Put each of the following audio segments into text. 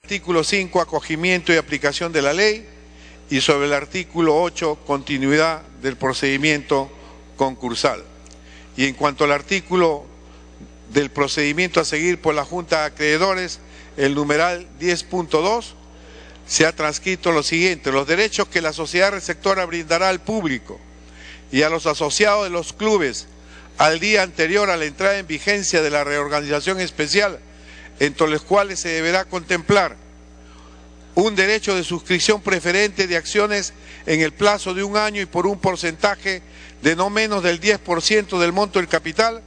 Artículo 5, acogimiento y aplicación de la ley, y sobre el artículo 8, continuidad del procedimiento concursal. Y en cuanto al artículo del procedimiento a seguir por la Junta de Acreedores, el numeral 10.2, se ha transcrito lo siguiente: los derechos que la sociedad receptora brindará al público y a los asociados de los clubes al día anterior a la entrada en vigencia de la reorganización especial, entre los cuales se deberá contemplar un derecho de suscripción preferente de acciones en el plazo de 1 año y por un porcentaje de no menos del 10% del monto del capital,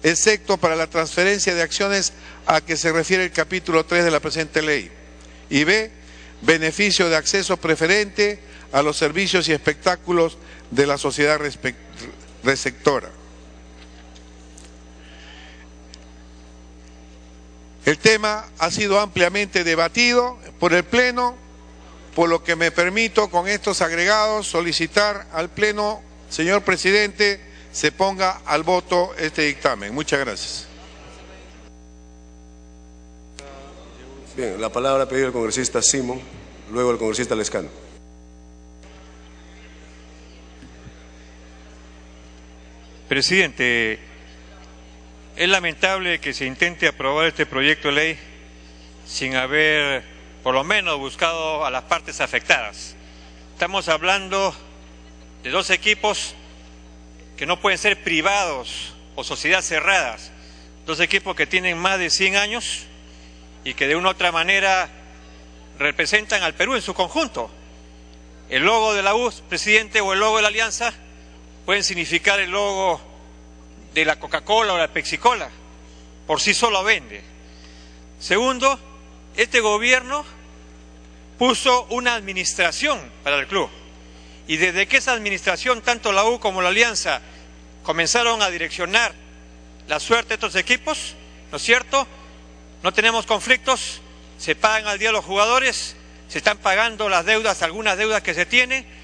excepto para la transferencia de acciones a que se refiere el capítulo 3 de la presente ley. Y B, beneficio de acceso preferente a los servicios y espectáculos de la sociedad receptora. El tema ha sido ampliamente debatido por el Pleno, por lo que me permito con estos agregados solicitar al Pleno, señor Presidente, se ponga al voto este dictamen. Muchas gracias. Bien, la palabra ha pedido el congresista Simón, luego el congresista Lescano. Presidente, es lamentable que se intente aprobar este proyecto de ley sin haber, por lo menos, buscado a las partes afectadas. Estamos hablando de 2 equipos que no pueden ser privados o sociedades cerradas, 2 equipos que tienen más de 100 años y que de una u otra manera representan al Perú en su conjunto. El logo de la U, presidente, o el logo de la Alianza pueden significar el logo de la Coca-Cola o la Pepsi-Cola, por sí solo vende. Segundo, este gobierno puso una administración para el club, y desde que esa administración, tanto la U como la Alianza, comenzaron a direccionar la suerte de estos equipos, ¿no es cierto? No tenemos conflictos, se pagan al día los jugadores, se están pagando las deudas, algunas deudas que se tienen,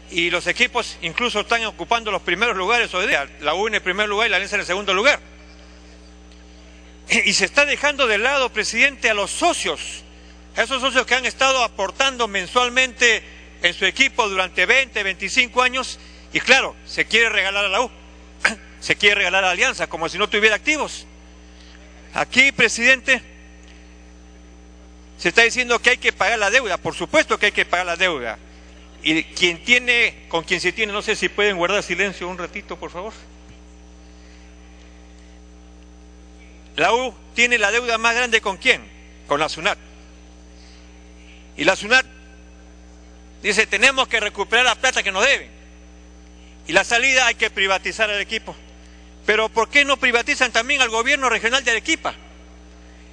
y los equipos incluso están ocupando los primeros lugares hoy día, la U en el primer lugar y la Alianza en el segundo lugar. Y se está dejando de lado, presidente, a los socios, a esos socios que han estado aportando mensualmente en su equipo durante 20, 25 años, y claro, se quiere regalar a la U, se quiere regalar a la Alianza, como si no tuviera activos. Aquí, presidente, se está diciendo que hay que pagar la deuda, por supuesto que hay que pagar la deuda. Y quien tiene, con quien se tiene, no sé si pueden guardar silencio un ratito, por favor. La U tiene la deuda más grande, ¿con quién? Con la SUNAT. Y la SUNAT dice, tenemos que recuperar la plata que nos deben. Y la salida, hay que privatizar el equipo. Pero ¿por qué no privatizan también al gobierno regional de Arequipa?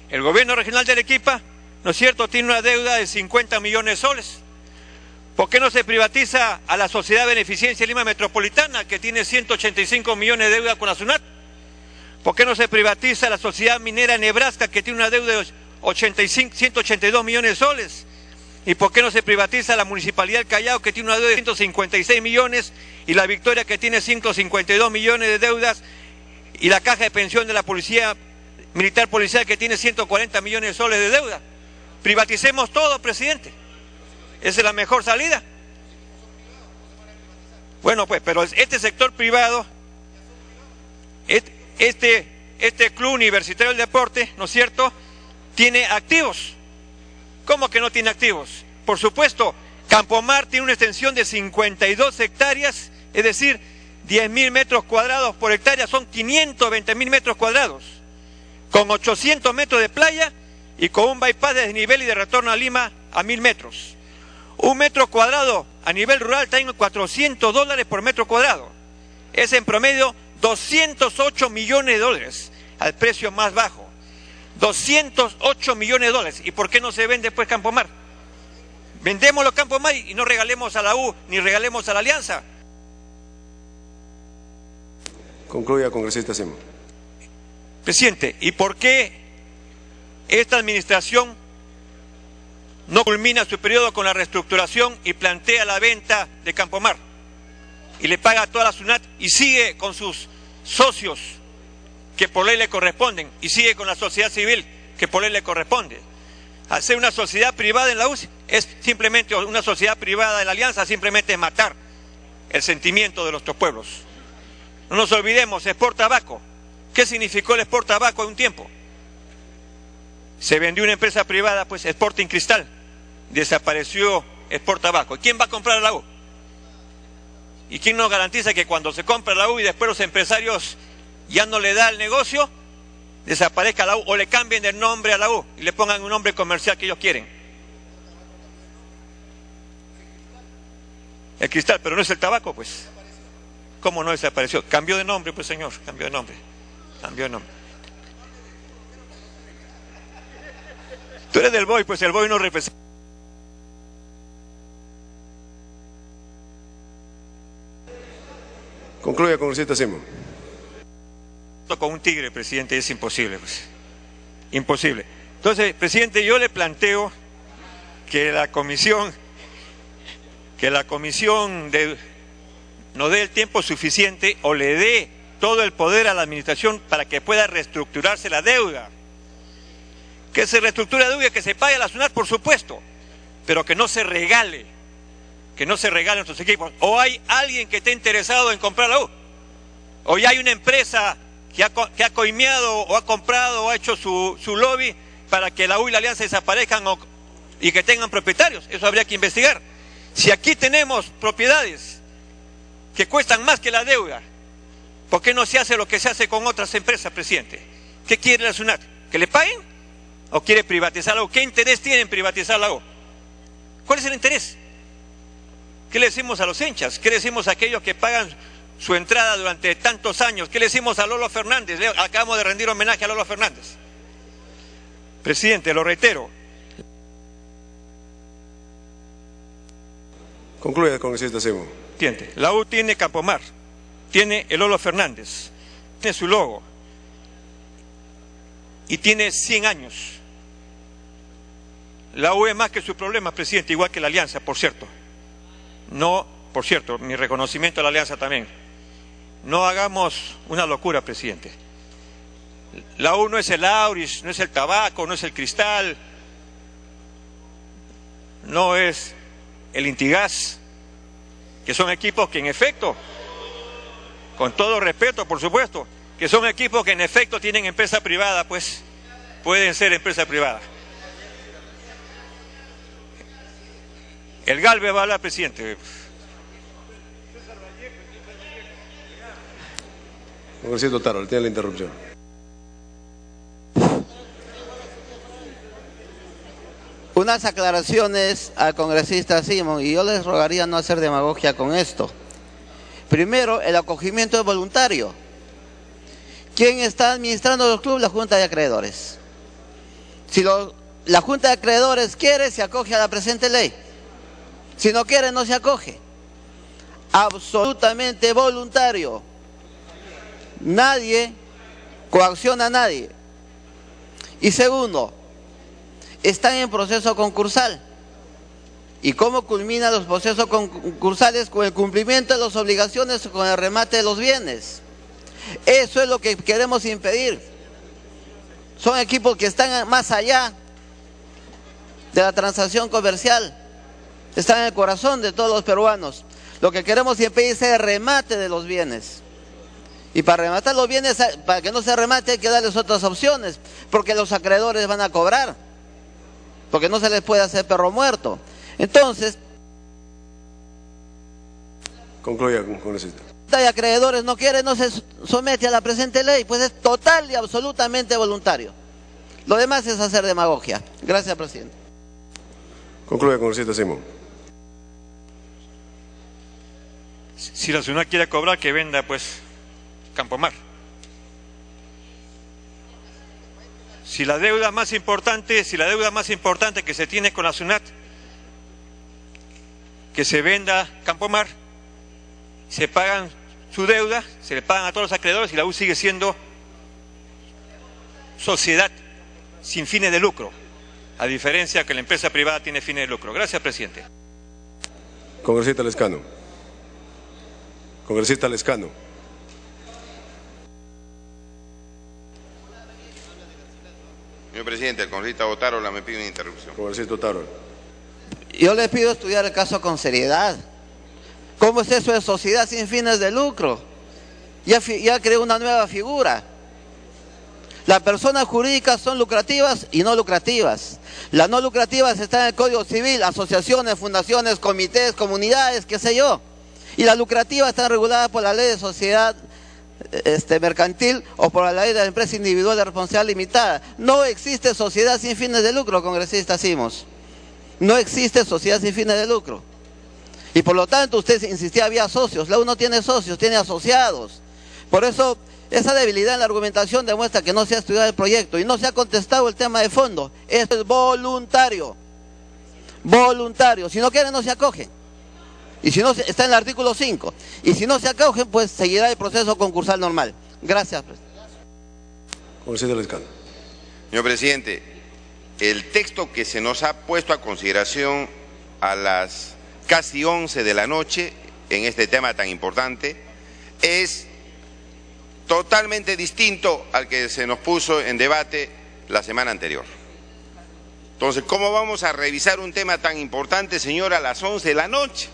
El gobierno regional de Arequipa, ¿no es cierto?, tiene una deuda de 50 millones de soles. ¿Por qué no se privatiza a la Sociedad Beneficencia Lima Metropolitana, que tiene 185 millones de deuda con la SUNAT? ¿Por qué no se privatiza a la Sociedad Minera Nebraska, que tiene una deuda de 182 millones de soles? ¿Y por qué no se privatiza a la Municipalidad del Callao, que tiene una deuda de 156 millones, y la Victoria, que tiene 152 millones de deudas, y la Caja de Pensión de la Policía Militar Policial, que tiene 140 millones de soles de deuda? Privaticemos todo, presidente. ¿Esa es la mejor salida? Bueno, pues, pero este sector privado, este Club Universitario del Deporte, ¿no es cierto?, tiene activos. ¿Cómo que no tiene activos? Por supuesto, Campomar tiene una extensión de 52 hectáreas, es decir, 10.000 metros cuadrados por hectárea, son 520.000 metros cuadrados, con 800 metros de playa y con un bypass de desnivel y de retorno a Lima a 1.000 metros. 1 metro cuadrado a nivel rural está en $400 por metro cuadrado. Es en promedio 208 millones de dólares al precio más bajo. 208 millones de dólares. ¿Y por qué no se vende pues Campomar? Vendemos los Campomar y no regalemos a la U ni regalemos a la Alianza. Concluya, congresista Simón. Presidente, ¿y por qué esta administración no culmina su periodo con la reestructuración y plantea la venta de Campomar y le paga a toda la SUNAT y sigue con sus socios que por ley le corresponden y sigue con la sociedad civil que por ley le corresponde? Hacer una sociedad privada en la U es simplemente, una sociedad privada en la Alianza simplemente es matar el sentimiento de nuestros pueblos. No nos olvidemos, Sport Tabaco. ¿Qué significó el Sport Tabaco en un tiempo? Se vendió una empresa privada, pues Sporting Cristal. Desapareció Sport Tabaco. ¿Quién va a comprar la U? ¿Y quién nos garantiza que cuando se compra la U y después los empresarios ya no le da el negocio, desaparezca la U o le cambien el nombre a la U y le pongan un nombre comercial que ellos quieren? El Cristal, pero no es el tabaco, pues. ¿Cómo no desapareció? Cambió de nombre, pues señor, cambió de nombre. Cambió de nombre. Tú eres del BOI, pues el BOI no representa. Concluya, congresista Simón. Con un tigre, presidente, es imposible, pues. Imposible. Entonces, presidente, yo le planteo que la comisión nos dé el tiempo suficiente o le dé todo el poder a la administración para que pueda reestructurarse la deuda. Que se reestructure la deuda, que se pague a la SUNAT, por supuesto, pero que no se regale nuestros equipos. O hay alguien que esté interesado en comprar la U, o ya hay una empresa que ha coimeado o ha comprado o ha hecho su lobby para que la U y la Alianza desaparezcan y que tengan propietarios. Eso habría que investigar. Si aquí tenemos propiedades que cuestan más que la deuda, ¿por qué no se hace lo que se hace con otras empresas, presidente? ¿Qué quiere la SUNAT? ¿Que le paguen? ¿O quiere privatizar la U? ¿Qué interés tiene en privatizar la U? ¿Cuál es el interés? ¿Qué le decimos a los hinchas? ¿Qué le decimos a aquellos que pagan su entrada durante tantos años? ¿Qué le decimos a Lolo Fernández? Acabamos de rendir homenaje a Lolo Fernández. Presidente, lo reitero. Concluya, congresista Simón. La U tiene Campomar, tiene el Lolo Fernández, tiene su logo y tiene 100 años. La U es más que su problema, presidente, igual que la Alianza, por cierto. No, por cierto, mi reconocimiento a la Alianza también. No hagamos una locura, presidente. La U no es el Auris, no es el tabaco, no es el Cristal, no es el Intigas, que son equipos que en efecto, con todo respeto, por supuesto, que son equipos que en efecto tienen empresa privada, pues pueden ser empresa privada. El Galvez va a hablar, presidente. Congresista Otaro, tiene la interrupción. Unas aclaraciones al congresista Simón, y yo les rogaría no hacer demagogia con esto. Primero, el acogimiento es voluntario. ¿Quién está administrando los clubes? La Junta de Acreedores. Si la Junta de Acreedores quiere, se acoge a la presente ley. Si no quiere, no se acoge. Absolutamente voluntario. Nadie coacciona a nadie. Y segundo, están en proceso concursal. ¿Y cómo culminan los procesos concursales? Con el cumplimiento de las obligaciones, con el remate de los bienes. Eso es lo que queremos impedir. Son equipos que están más allá de la transacción comercial. Están en el corazón de todos los peruanos. Lo que queremos impedir es el remate de los bienes. Y para rematar los bienes, para que no se remate, hay que darles otras opciones, porque los acreedores van a cobrar, porque no se les puede hacer perro muerto. Entonces, concluya, congresista. Si hay acreedores no quiere, no se somete a la presente ley, pues es total y absolutamente voluntario. Lo demás es hacer demagogia. Gracias, presidente. Concluya, congresista Simón. Si la SUNAT quiere cobrar, que venda pues Campomar. Si la deuda más importante que se tiene con la SUNAT, que se venda Campomar, se pagan su deuda, se le pagan a todos los acreedores y la U sigue siendo sociedad sin fines de lucro, a diferencia que la empresa privada tiene fines de lucro. Gracias, presidente. Congresista Lescano. Congresista Lescano. Señor presidente, el congresista Otárola me pide una interrupción. Congresista Otárola. Yo le pido estudiar el caso con seriedad. ¿Cómo es eso de sociedad sin fines de lucro? Ya creó una nueva figura. Las personas jurídicas son lucrativas y no lucrativas. Las no lucrativas están en el Código Civil, asociaciones, fundaciones, comités, comunidades, qué sé yo. Y las lucrativas están reguladas por la ley de sociedad mercantil o por la ley de la empresa individual de responsabilidad limitada. No existe sociedad sin fines de lucro, congresista Simos. No existe sociedad sin fines de lucro. Y por lo tanto usted insistía, había socios. La U no tiene socios, tiene asociados. Por eso esa debilidad en la argumentación demuestra que no se ha estudiado el proyecto y no se ha contestado el tema de fondo. Esto es voluntario. Voluntario. Si no quieren, no se acogen. Y si no, está en el artículo 5. Y si no se acogen, pues seguirá el proceso concursal normal. Gracias, presidente. Congresista Lescano. Señor presidente, el texto que se nos ha puesto a consideración a las casi 11 de la noche en este tema tan importante es totalmente distinto al que se nos puso en debate la semana anterior. Entonces, ¿cómo vamos a revisar un tema tan importante, señor, a las 11 de la noche?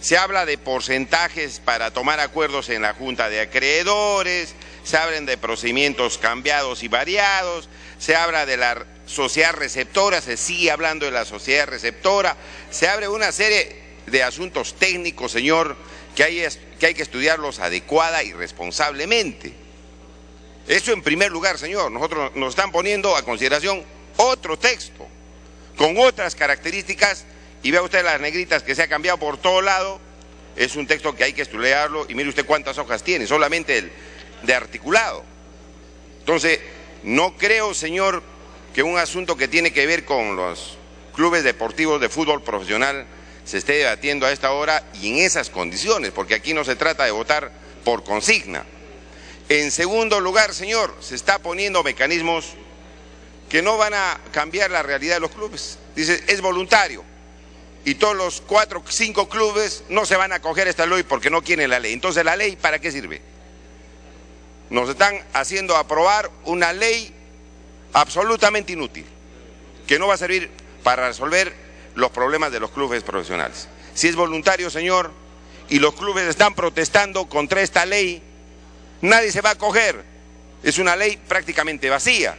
Se habla de porcentajes para tomar acuerdos en la Junta de Acreedores, se hablan de procedimientos cambiados y variados, se habla de la sociedad receptora, se sigue hablando de la sociedad receptora, se abre una serie de asuntos técnicos, señor, que hay que estudiarlos adecuada y responsablemente. Eso en primer lugar, señor. Nosotros nos están poniendo a consideración otro texto, con otras características, y vea usted las negritas que se ha cambiado por todo lado. Es un texto que hay que estudiarlo, y mire usted cuántas hojas tiene, solamente el de articulado. Entonces, no creo, señor, que un asunto que tiene que ver con los clubes deportivos de fútbol profesional se esté debatiendo a esta hora y en esas condiciones, porque aquí no se trata de votar por consigna. En segundo lugar, señor, se está poniendo mecanismos que no van a cambiar la realidad de los clubes. Dice, es voluntario, y todos los 4 o 5 clubes no se van a acoger a esta ley porque no quieren la ley. Entonces, ¿la ley para qué sirve? Nos están haciendo aprobar una ley absolutamente inútil, que no va a servir para resolver los problemas de los clubes profesionales. Si es voluntario, señor, y los clubes están protestando contra esta ley, nadie se va a acoger. Es una ley prácticamente vacía,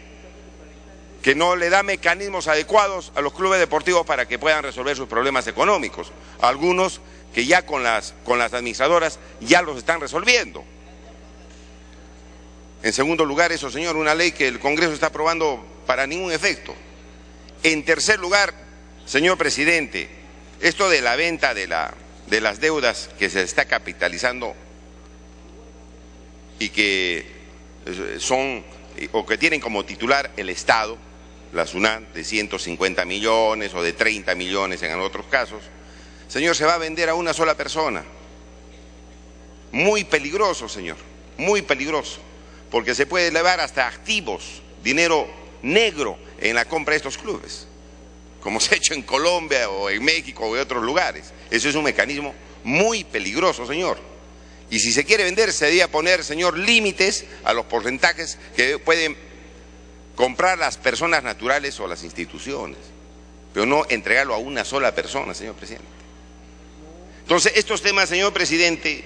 que no le da mecanismos adecuados a los clubes deportivos para que puedan resolver sus problemas económicos. Algunos que ya con las administradoras ya los están resolviendo. En segundo lugar, eso, señor, una ley que el Congreso está aprobando para ningún efecto. En tercer lugar, señor presidente, esto de la venta de las deudas que se está capitalizando y que son o que tienen como titular el Estado, la SUNAT, de 150 millones o de 30 millones en otros casos, señor, se va a vender a una sola persona. Muy peligroso, señor, muy peligroso, porque se puede elevar hasta activos, dinero negro en la compra de estos clubes, como se ha hecho en Colombia o en México o en otros lugares. Eso es un mecanismo muy peligroso, señor. Y si se quiere vender, se debía poner, señor, límites a los porcentajes que pueden comprar las personas naturales o las instituciones, pero no entregarlo a una sola persona, señor presidente. Entonces, estos temas, señor presidente,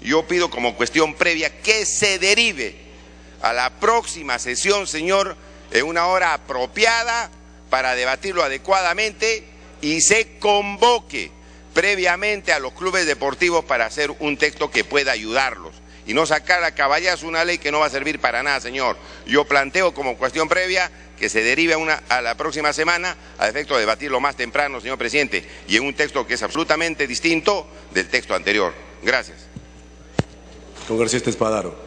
yo pido como cuestión previa que se derive a la próxima sesión, señor, en una hora apropiada para debatirlo adecuadamente y se convoque previamente a los clubes deportivos para hacer un texto que pueda ayudarlos y no sacar a caballazo una ley que no va a servir para nada, señor. Yo planteo como cuestión previa que se derive a la próxima semana a efecto de debatirlo más temprano, señor presidente, y en un texto que es absolutamente distinto del texto anterior. Gracias. Congresista Espadaro.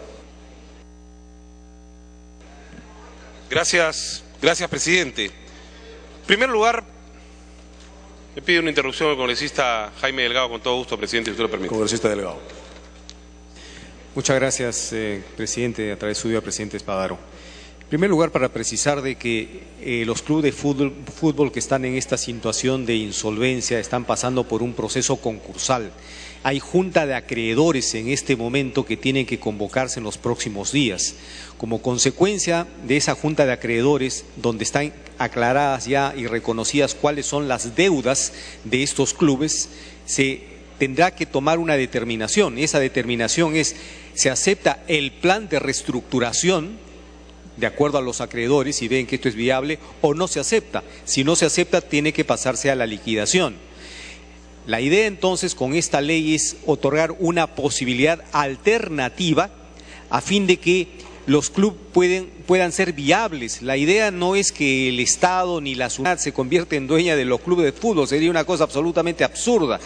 Gracias, presidente. En primer lugar, le pido una interrupción al congresista Jaime Delgado, con todo gusto, presidente, si usted lo permite. Congresista Delgado. Muchas gracias, presidente, a través suyo al presidente Espadaro. primer lugar, para precisar de que los clubes de fútbol que están en esta situación de insolvencia están pasando por un proceso concursal. Hay junta de acreedores en este momento que tienen que convocarse en los próximos días. Como consecuencia de esa junta de acreedores, donde están aclaradas ya y reconocidas cuáles son las deudas de estos clubes, se tendrá que tomar una determinación. Esa determinación es: se acepta el plan de reestructuración de acuerdo a los acreedores y ven que esto es viable, o no se acepta. Si no se acepta, tiene que pasarse a la liquidación. La idea entonces con esta ley es otorgar una posibilidad alternativa a fin de que los clubes puedan ser viables. La idea no es que el Estado ni la SUNAT se convierta en dueña de los clubes de fútbol, sería una cosa absolutamente absurda.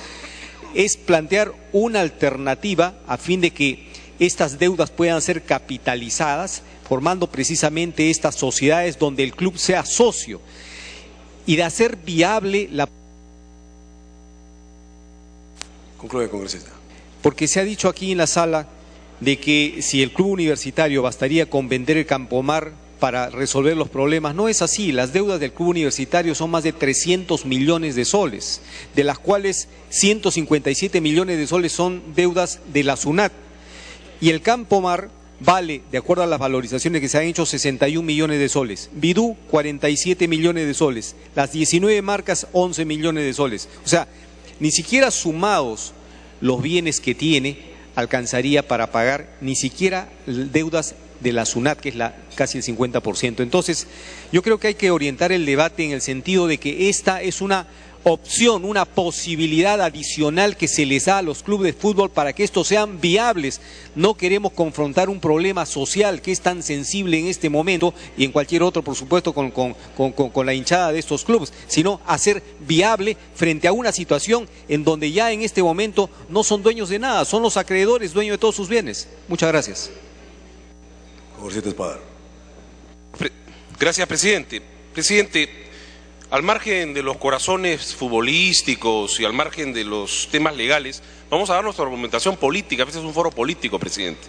Es plantear una alternativa a fin de que estas deudas puedan ser capitalizadas, formando precisamente estas sociedades donde el club sea socio, y de hacer viable la... Concluye, congresista. Porque se ha dicho aquí en la sala de que si el club universitario bastaría con vender el Campomar para resolver los problemas. No es así. Las deudas del club universitario son más de 300 millones de soles, de las cuales 157 millones de soles son deudas de la SUNAT. Y el Campomar vale, de acuerdo a las valorizaciones que se han hecho, 61 millones de soles. Bidú, 47 millones de soles. Las 19 marcas, 11 millones de soles. O sea, ni siquiera sumados los bienes que tiene, alcanzaría para pagar ni siquiera deudas de la SUNAT, que es casi el 50%. Entonces, yo creo que hay que orientar el debate en el sentido de que esta es una opción, una posibilidad adicional que se les da a los clubes de fútbol para que estos sean viables. No queremos confrontar un problema social que es tan sensible en este momento y en cualquier otro, por supuesto, con la hinchada de estos clubes, sino hacer viable frente a una situación en donde ya en este momento no son dueños de nada, son los acreedores dueños de todos sus bienes. Muchas gracias. Congresista Espada. Gracias, presidente. Presidente, al margen de los corazones futbolísticos y al margen de los temas legales, vamos a dar nuestra argumentación política. Este es un foro político, presidente.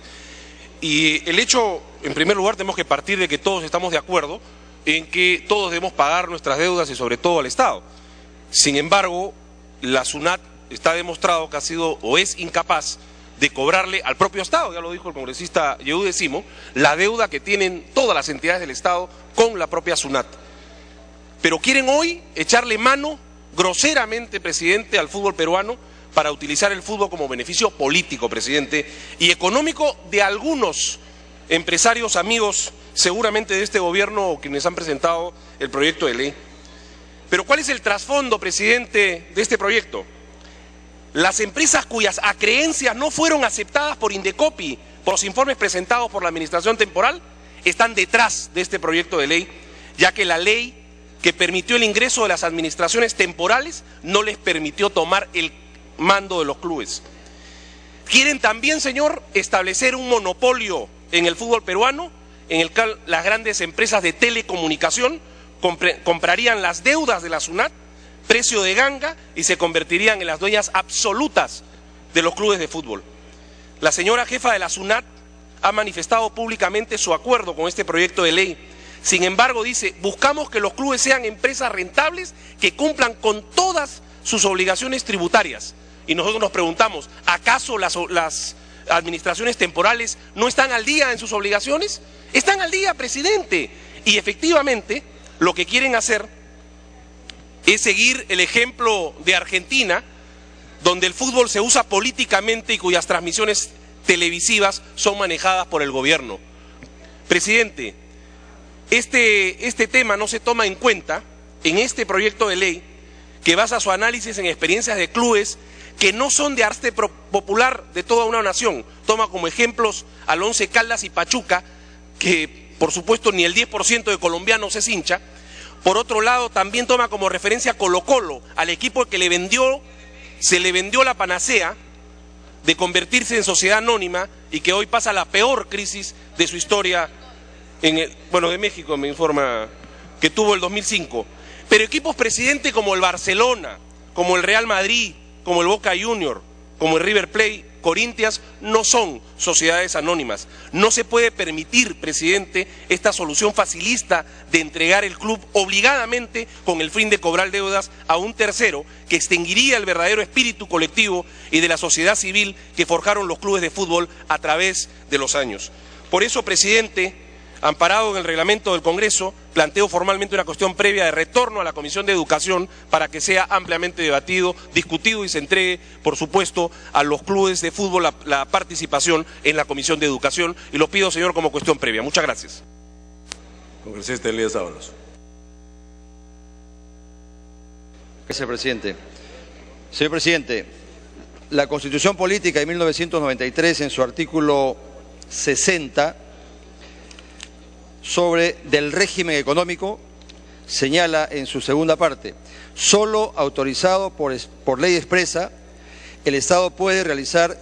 Y el hecho, en primer lugar, tenemos que partir de que todos estamos de acuerdo en que todos debemos pagar nuestras deudas y sobre todo al Estado. Sin embargo, la SUNAT está demostrado que ha sido o es incapaz de cobrarle al propio Estado, ya lo dijo el congresista Yehude Simo, la deuda que tienen todas las entidades del Estado con la propia SUNAT. Pero quieren hoy echarle mano groseramente, presidente, al fútbol peruano para utilizar el fútbol como beneficio político, presidente, y económico de algunos empresarios amigos seguramente de este gobierno o quienes han presentado el proyecto de ley. Pero ¿cuál es el trasfondo, presidente, de este proyecto? Las empresas cuyas acreencias no fueron aceptadas por Indecopi, por los informes presentados por la administración temporal, están detrás de este proyecto de ley, ya que la ley que permitió el ingreso de las administraciones temporales no les permitió tomar el mando de los clubes. Quieren también, señor, establecer un monopolio en el fútbol peruano, en el cual las grandes empresas de telecomunicación comprarían las deudas de la SUNAT, precio de ganga, y se convertirían en las dueñas absolutas de los clubes de fútbol. La señora jefa de la SUNAT ha manifestado públicamente su acuerdo con este proyecto de ley. Sin embargo, dice, buscamos que los clubes sean empresas rentables que cumplan con todas sus obligaciones tributarias. Y nosotros nos preguntamos, ¿acaso las administraciones temporales no están al día en sus obligaciones? Están al día, presidente. Y efectivamente, lo que quieren hacer es seguir el ejemplo de Argentina, donde el fútbol se usa políticamente y cuyas transmisiones televisivas son manejadas por el gobierno. Presidente, este tema no se toma en cuenta en este proyecto de ley que basa su análisis en experiencias de clubes que no son de arte popular de toda una nación. Toma como ejemplos al Once Caldas y Pachuca, que por supuesto ni el 10% de colombianos es hincha. Por otro lado, también toma como referencia a Colo-Colo, al equipo que se le vendió la panacea de convertirse en sociedad anónima y que hoy pasa la peor crisis de su historia, de México me informa, que tuvo el 2005. Pero equipos, presidente, como el Barcelona, como el Real Madrid, como el Boca Junior, como el River Plate, Corinthians no son sociedades anónimas. No se puede permitir, presidente, esta solución facilista de entregar el club obligadamente con el fin de cobrar deudas a un tercero que extinguiría el verdadero espíritu colectivo y de la sociedad civil que forjaron los clubes de fútbol a través de los años. Por eso, presidente, amparado en el reglamento del Congreso, planteo formalmente una cuestión previa de retorno a la Comisión de Educación para que sea ampliamente debatido, discutido y se entregue, por supuesto, a los clubes de fútbol la participación en la Comisión de Educación. Y lo pido, señor, como cuestión previa. Muchas gracias. Congresista Elías Ábalos. Gracias, presidente. Señor presidente, la Constitución Política de 1993, en su artículo 60, del régimen económico, señala en su segunda parte: solo autorizado por ley expresa, el Estado puede realizar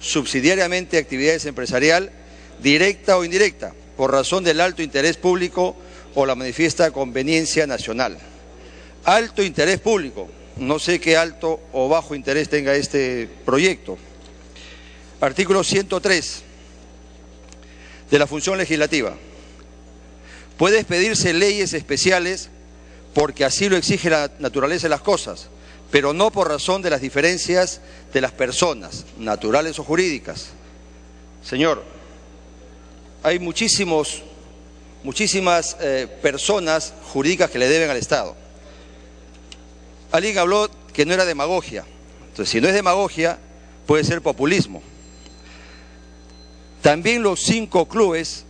subsidiariamente actividades empresarial, directa o indirecta, por razón del alto interés público o la manifiesta conveniencia nacional. Alto interés público, no sé qué alto o bajo interés tenga este proyecto. Artículo 103 de la función legislativa. Puede expedirse leyes especiales porque así lo exige la naturaleza de las cosas, pero no por razón de las diferencias de las personas, naturales o jurídicas. Señor, hay muchísimas personas jurídicas que le deben al Estado. Alguien habló que no era demagogia. Entonces, si no es demagogia, puede ser populismo. También los 5 clubes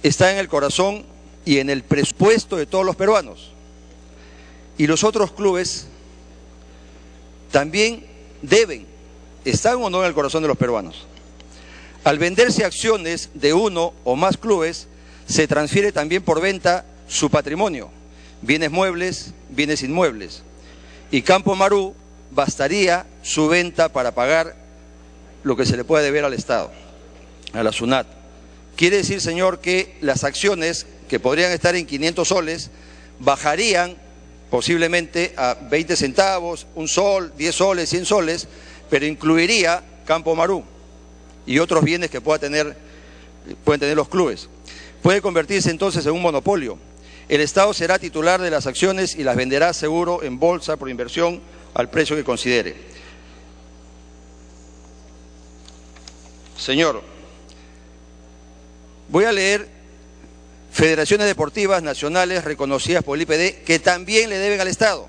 están en el corazón y en el presupuesto de todos los peruanos. Y los otros clubes también están o no en el corazón de los peruanos. Al venderse acciones de uno o más clubes, se transfiere también por venta su patrimonio, bienes muebles, bienes inmuebles. Y Campo Marú bastaría su venta para pagar lo que se le puede deber al Estado, a la SUNAT. Quiere decir, señor, que las acciones que podrían estar en 500 soles bajarían posiblemente a 20 centavos, 1 sol, 10 soles, 100 soles, pero incluiría Campo Marú y otros bienes que pueden tener los clubes. Puede convertirse entonces en un monopolio. El Estado será titular de las acciones y las venderá seguro en bolsa por inversión al precio que considere. Señor, voy a leer federaciones deportivas nacionales reconocidas por el IPD que también le deben al Estado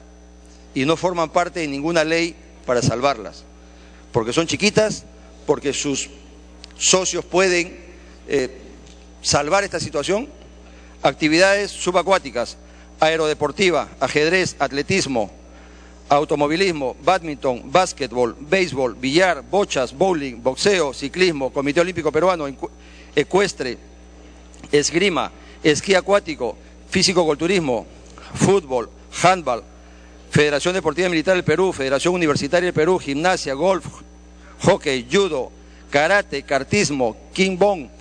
y no forman parte de ninguna ley para salvarlas, porque son chiquitas, porque sus socios pueden salvar esta situación. Actividades subacuáticas, aerodeportiva, ajedrez, atletismo, automovilismo, bádminton, básquetbol, béisbol, billar, bochas, bowling, boxeo, ciclismo, Comité Olímpico Peruano, ecuestre, esgrima, esquí acuático, físico-culturismo, fútbol, handball, Federación Deportiva Militar del Perú, Federación Universitaria del Perú, gimnasia, golf, hockey, judo, karate, kartismo, kickboxing,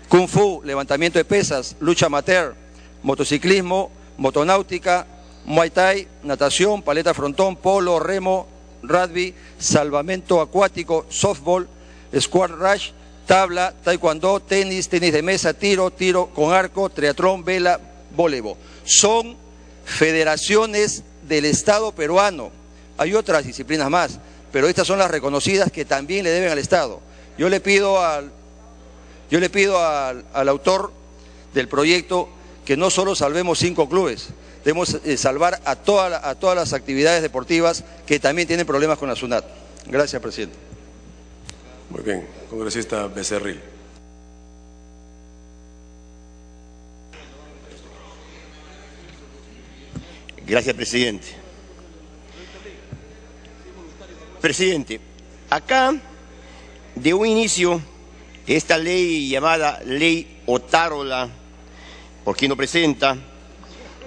kung fu, levantamiento de pesas, lucha amateur, motociclismo, motonáutica, muay thai, natación, paleta frontón, polo, remo, rugby, salvamento acuático, softball, squash rush, tabla, taekwondo, tenis, tenis de mesa, tiro con arco, triatlón, vela, voleibol. Son federaciones del Estado peruano. Hay otras disciplinas más, pero estas son las reconocidas que también le deben al Estado. Yo le pido al autor del proyecto que no solo salvemos 5 clubes, debemos salvar a todas las actividades deportivas que también tienen problemas con la SUNAT. Gracias, presidente. Muy bien, congresista Becerril. Gracias, presidente. Presidente, acá de un inicio esta ley llamada Ley Otárola, por quien lo presenta,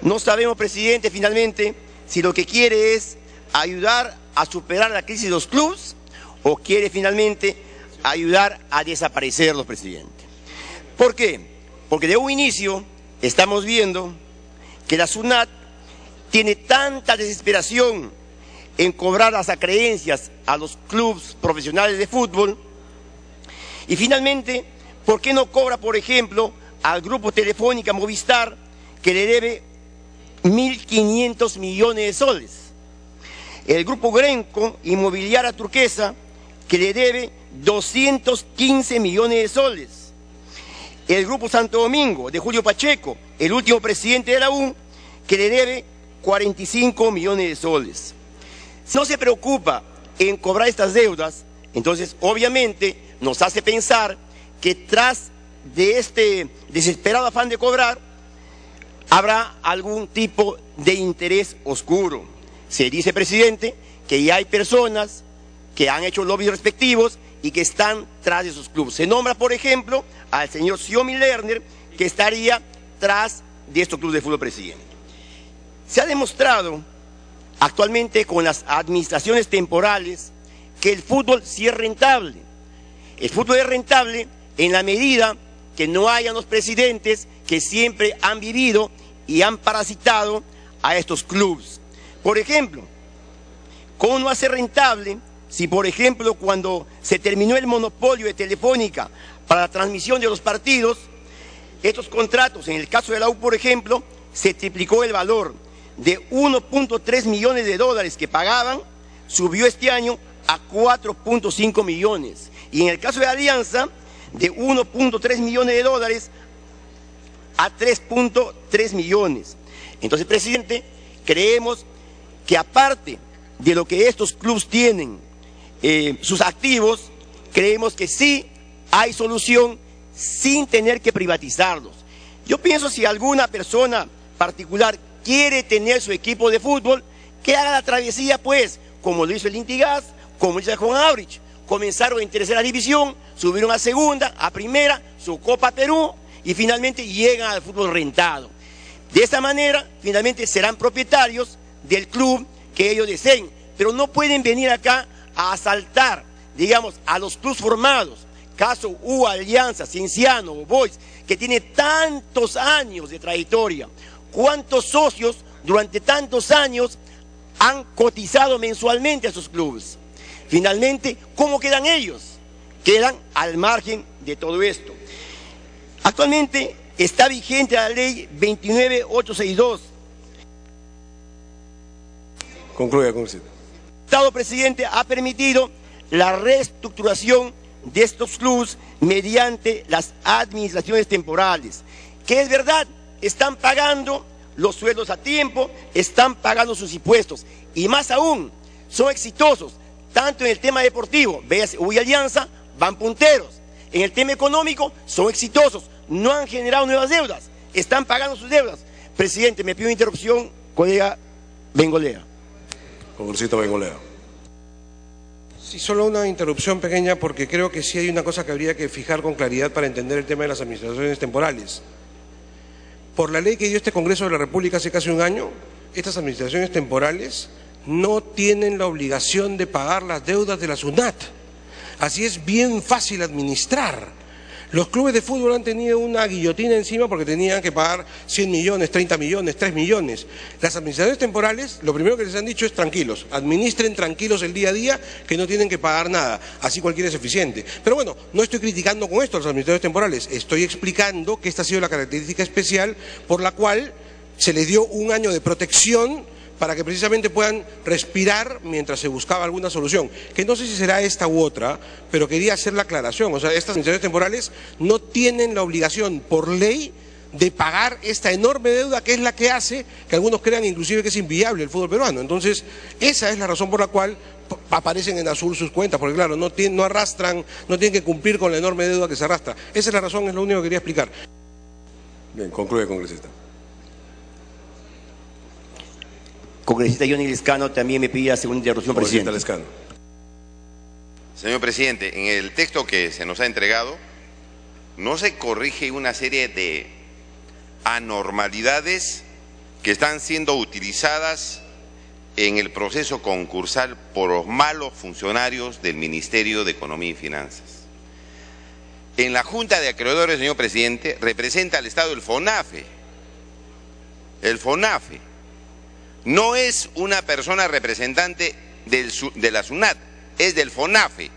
no sabemos, presidente, finalmente, si lo que quiere es ayudar a superar la crisis de los clubes o quiere finalmente ayudar a desaparecerlos, presidente. ¿Por qué? Porque de un inicio estamos viendo que la SUNAT tiene tanta desesperación en cobrar las acreencias a los clubes profesionales de fútbol? Y finalmente, ¿por qué no cobra, por ejemplo, al grupo Telefónica Movistar, que le debe 1.500 millones de soles? El grupo Grenco Inmobiliaria Turquesa, que le debe 215 millones de soles. El grupo Santo Domingo de Julio Pacheco, el último presidente de la U, que le debe 45 millones de soles. Si no se preocupa en cobrar estas deudas, entonces obviamente nos hace pensar que tras de este desesperado afán de cobrar, habrá algún tipo de interés oscuro. Se dice, presidente, que ya hay personas que han hecho lobbies respectivos y que están tras de sus clubes. Se nombra, por ejemplo, al señor Xiomi Lerner, que estaría tras de estos clubes de fútbol, presidente. Se ha demostrado actualmente con las administraciones temporales que el fútbol sí es rentable. El fútbol es rentable en la medida que no hayan los presidentes que siempre han vivido y han parasitado a estos clubes. Por ejemplo, ¿cómo no hace rentable si, por ejemplo, cuando se terminó el monopolio de Telefónica para la transmisión de los partidos, estos contratos, en el caso de la U, por ejemplo, se triplicó el valor de 1.3 millones de dólares que pagaban, subió este año a 4.5 millones. Y en el caso de Alianza, de 1.3 millones de dólares a 3.3 millones. Entonces, presidente, creemos que aparte de lo que estos clubes tienen, sus activos, creemos que sí hay solución sin tener que privatizarlos. Yo pienso, si alguna persona particular quiere tener su equipo de fútbol, que haga la travesía, pues, como lo hizo el Intigas, como lo hizo el Juan Aurich. Comenzaron en tercera división, subieron a segunda, a primera, su Copa Perú, y finalmente llegan al fútbol rentado. De esta manera, finalmente serán propietarios del club que ellos deseen, pero no pueden venir acá a asaltar, digamos, a los clubes formados, caso U, Alianza, Cienciano o Boys, que tiene tantos años de trayectoria. ¿Cuántos socios durante tantos años han cotizado mensualmente a sus clubes? Finalmente, ¿cómo quedan ellos? Quedan al margen de todo esto. Actualmente está vigente la ley 29862. Concluya, congresista. El Estado, presidente, ha permitido la reestructuración de estos clubes mediante las administraciones temporales, que es verdad, están pagando los sueldos a tiempo, están pagando sus impuestos, y más aún, son exitosos, tanto en el tema deportivo, veas, U y Alianza, van punteros, en el tema económico, son exitosos, no han generado nuevas deudas, están pagando sus deudas. Presidente, me pido una interrupción, colega Bengolea. Congresista Bengolea. Sí, solo una interrupción pequeña, porque creo que sí hay una cosa que habría que fijar con claridad para entender el tema de las administraciones temporales. Por la ley que dio este Congreso de la República hace casi un año, estas administraciones temporales no tienen la obligación de pagar las deudas de la SUNAT. Así es bien fácil administrar. Los clubes de fútbol han tenido una guillotina encima porque tenían que pagar 100 millones, 30 millones, 3 millones. Las administraciones temporales, lo primero que les han dicho es tranquilos, administren tranquilos el día a día, que no tienen que pagar nada, así cualquiera es eficiente. Pero bueno, no estoy criticando con esto a los administradores temporales, estoy explicando que esta ha sido la característica especial por la cual se les dio un año de protección para que precisamente puedan respirar mientras se buscaba alguna solución, que no sé si será esta u otra, pero quería hacer la aclaración. O sea, estas administraciones temporales no tienen la obligación por ley de pagar esta enorme deuda, que es la que hace que algunos crean inclusive que es inviable el fútbol peruano. Entonces, esa es la razón por la cual aparecen en azul sus cuentas, porque claro, no arrastran, no tienen que cumplir con la enorme deuda que se arrastra. Esa es la razón, es lo único que quería explicar. Bien, concluye, congresista. Congresista Johnny Lescano también me pide la segunda interrupción, presidente. Lescano. Señor presidente, en el texto que se nos ha entregado, no se corrige una serie de anormalidades que están siendo utilizadas en el proceso concursal por los malos funcionarios del Ministerio de Economía y Finanzas. En la Junta de Acreedores, señor presidente, representa al Estado el FONAFE. El FONAFE. no es una persona representante de la SUNAT, es del FONAFE.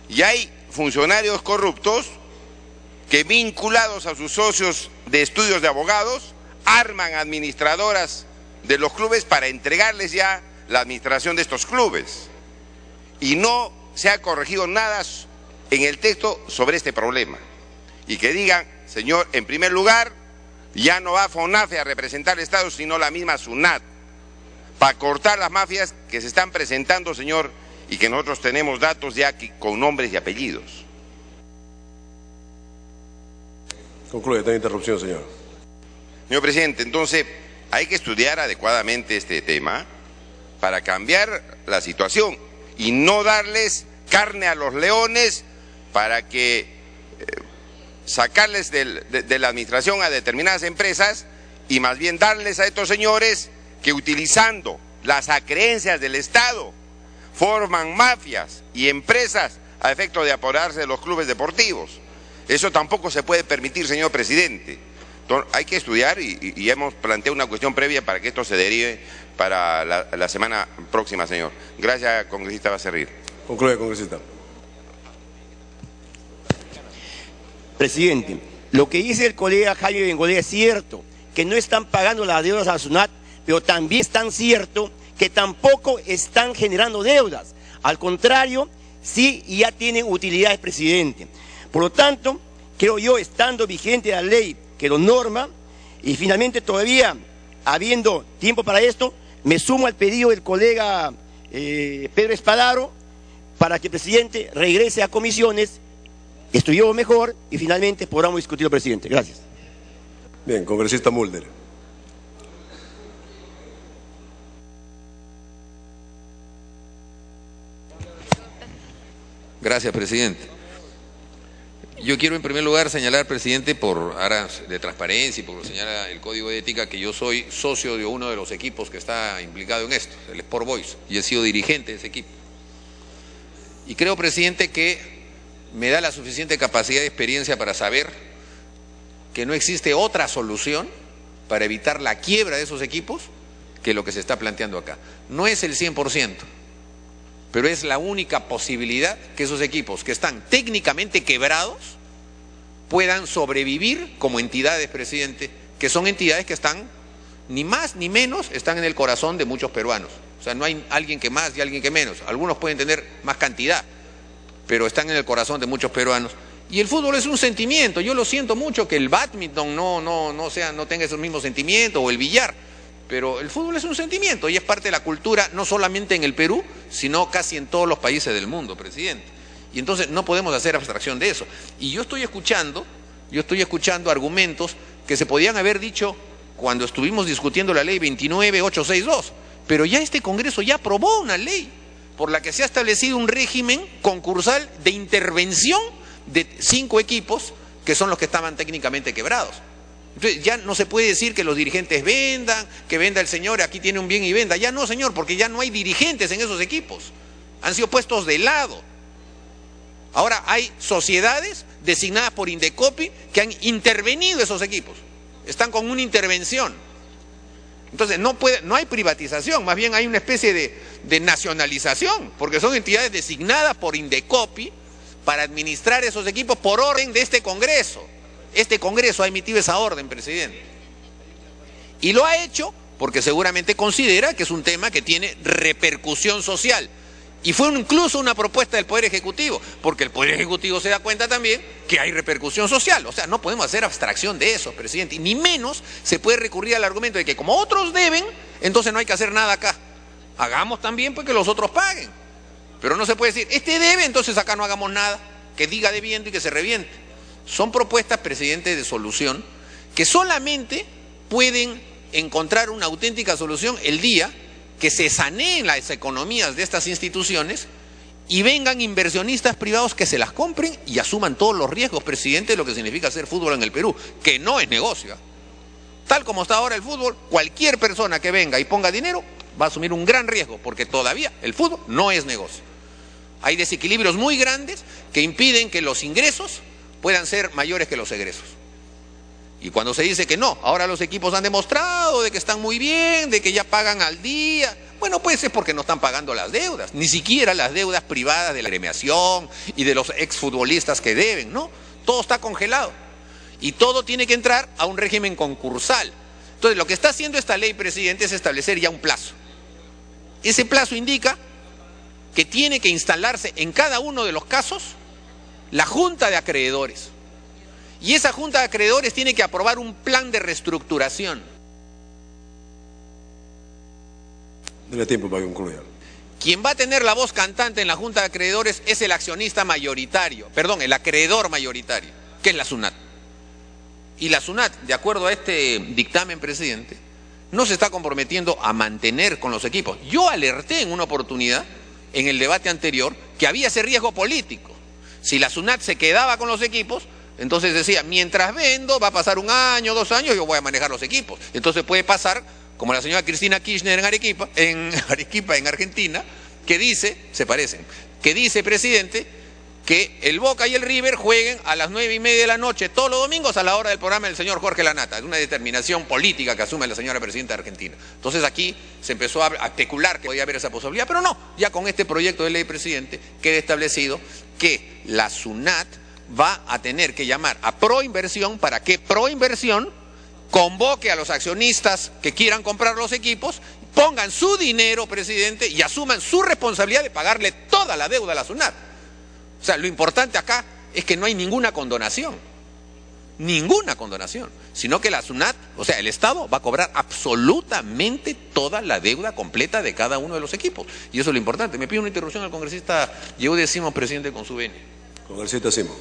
Y hay funcionarios corruptos que, vinculados a sus socios de estudios de abogados, arman administradoras de los clubes para entregarles ya la administración de estos clubes. Y no se ha corregido nada en el texto sobre este problema. Y que digan, señor, en primer lugar, ya no va FONAFE a representar al Estado, sino la misma SUNAT, para cortar las mafias que se están presentando, señor, y que nosotros tenemos datos ya con nombres y apellidos. Concluye, tengo interrupción, señor. Señor presidente, entonces hay que estudiar adecuadamente este tema para cambiar la situación y no darles carne a los leones para que sacarles de la administración a determinadas empresas y más bien darles a estos señores que, utilizando las acreencias del Estado, forman mafias y empresas a efecto de apoderarse de los clubes deportivos. Eso tampoco se puede permitir, señor presidente. Entonces, hay que estudiar y hemos planteado una cuestión previa para que esto se derive para la semana próxima, señor. Gracias, congresista Becerril. Concluye, congresista. Presidente, lo que dice el colega Jaime Bengolea es cierto, que no están pagando las deudas a la SUNAT, pero también es tan cierto que tampoco están generando deudas. Al contrario, sí ya tienen utilidades, presidente. Por lo tanto, creo yo, estando vigente la ley que lo norma, y finalmente todavía habiendo tiempo para esto, me sumo al pedido del colega Pedro Espadaro para que el presidente regrese a comisiones, estudiemos mejor y finalmente podamos discutirlo, presidente. Gracias. Bien, congresista Mulder. Gracias, presidente. Yo quiero en primer lugar señalar, presidente, por aras de transparencia y por lo que señala el Código de Ética, que yo soy socio de uno de los equipos que está implicado en esto, el Sport Boys, y he sido dirigente de ese equipo. Y creo, presidente, que me da la suficiente capacidad y experiencia para saber que no existe otra solución para evitar la quiebra de esos equipos que lo que se está planteando acá. No es el 100%. Pero es la única posibilidad que esos equipos que están técnicamente quebrados puedan sobrevivir como entidades, presidente, que son entidades que están, ni más ni menos, están en el corazón de muchos peruanos. O sea, no hay alguien que más y alguien que menos. Algunos pueden tener más cantidad, pero están en el corazón de muchos peruanos. Y el fútbol es un sentimiento. Yo lo siento mucho que el bádminton no tenga esos mismos sentimientos, o el billar. Pero el fútbol es un sentimiento y es parte de la cultura, no solamente en el Perú, sino casi en todos los países del mundo, presidente. Y entonces no podemos hacer abstracción de eso. Y yo estoy escuchando argumentos que se podían haber dicho cuando estuvimos discutiendo la ley 29862. Pero ya este Congreso ya aprobó una ley por la que se ha establecido un régimen concursal de intervención de 5 equipos que son los que estaban técnicamente quebrados. Entonces ya no se puede decir que los dirigentes vendan, que venda el señor, aquí tiene un bien y venda. Ya no, señor, porque ya no hay dirigentes en esos equipos. Han sido puestos de lado. Ahora hay sociedades designadas por Indecopi que han intervenido esos equipos. Están con una intervención. Entonces no hay privatización, más bien hay una especie de nacionalización, porque son entidades designadas por Indecopi para administrar esos equipos por orden de este Congreso. Este Congreso ha emitido esa orden, presidente. Y lo ha hecho porque seguramente considera que es un tema que tiene repercusión social. Y fue incluso una propuesta del Poder Ejecutivo, porque el Poder Ejecutivo se da cuenta también que hay repercusión social. O sea, no podemos hacer abstracción de eso, presidente. Y ni menos se puede recurrir al argumento de que como otros deben, entonces no hay que hacer nada acá. Hagamos también pues que los otros paguen. Pero no se puede decir, este debe, entonces acá no hagamos nada. Que diga debiendo y que se reviente. Son propuestas, presidente, de solución que solamente pueden encontrar una auténtica solución el día que se saneen las economías de estas instituciones y vengan inversionistas privados que se las compren y asuman todos los riesgos, presidente, de lo que significa hacer fútbol en el Perú, que no es negocio. Tal como está ahora el fútbol, cualquier persona que venga y ponga dinero va a asumir un gran riesgo, porque todavía el fútbol no es negocio. Hay desequilibrios muy grandes que impiden que los ingresos puedan ser mayores que los egresos. Y cuando se dice que no, ahora los equipos han demostrado de que están muy bien, de que ya pagan al día, bueno, pues es porque no están pagando las deudas, ni siquiera las deudas privadas de la gremiación y de los exfutbolistas que deben, ¿no? Todo está congelado y todo tiene que entrar a un régimen concursal. Entonces, lo que está haciendo esta ley, presidente, es establecer ya un plazo. Ese plazo indica que tiene que instalarse en cada uno de los casos la Junta de Acreedores. Y esa Junta de Acreedores tiene que aprobar un plan de reestructuración. Dale tiempo para que concluya. Quien va a tener la voz cantante en la Junta de Acreedores es el accionista mayoritario, perdón, el acreedor mayoritario, que es la SUNAT. Y la SUNAT, de acuerdo a este dictamen, presidente, no se está comprometiendo a mantener con los equipos. Yo alerté en una oportunidad, en el debate anterior, que había ese riesgo político. Si la SUNAT se quedaba con los equipos, entonces decía, mientras vendo, va a pasar 1 año, 2 años, yo voy a manejar los equipos. Entonces puede pasar, como la señora Cristina Kirchner en Argentina, que dice, se parecen, que dice, presidente, que el Boca y el River jueguen a las 9:30 de la noche todos los domingos a la hora del programa del señor Jorge Lanata. Es una determinación política que asume la señora presidenta de Argentina. Entonces aquí se empezó a especular que podía haber esa posibilidad, pero no, ya con este proyecto de ley, presidente, queda establecido que la SUNAT va a tener que llamar a Proinversión para que Proinversión convoque a los accionistas que quieran comprar los equipos, pongan su dinero, presidente, y asuman su responsabilidad de pagarle toda la deuda a la SUNAT. O sea, lo importante acá es que no hay ninguna condonación, sino que la SUNAT, o sea, el Estado va a cobrar absolutamente toda la deuda completa de cada uno de los equipos. Y eso es lo importante. Me pide una interrupción al congresista Yehude Simón, presidente, con su venia. Congresista Simón.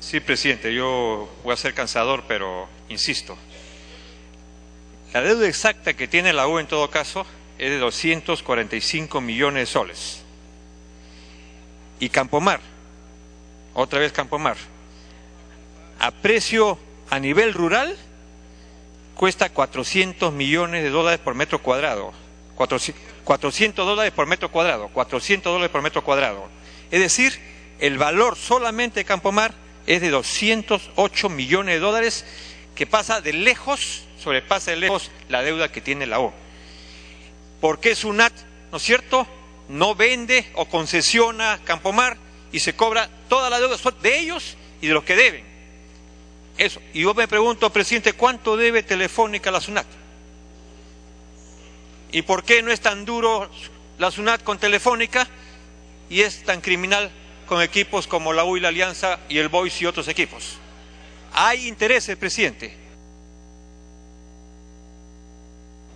Sí, presidente, yo voy a ser cansador, pero insisto. La deuda exacta que tiene la U en todo caso es de 245 millones de soles. Y Campomar, otra vez Campomar, a precio a nivel rural, cuesta 400 millones de dólares por metro cuadrado. 400 dólares por metro cuadrado, 400 dólares por metro cuadrado. Es decir, el valor solamente de Campomar es de 208 millones de dólares, que pasa de lejos, sobrepasa de lejos la deuda que tiene la U. ¿Por qué SUNAT, no es cierto?, no vende o concesiona Campomar y se cobra toda la deuda de ellos y de los que deben? Eso. Y yo me pregunto, presidente, ¿cuánto debe Telefónica a la SUNAT? ¿Y por qué no es tan duro la SUNAT con Telefónica y es tan criminal con equipos como la U y la Alianza y el Boys y otros equipos? Hay intereses, presidente.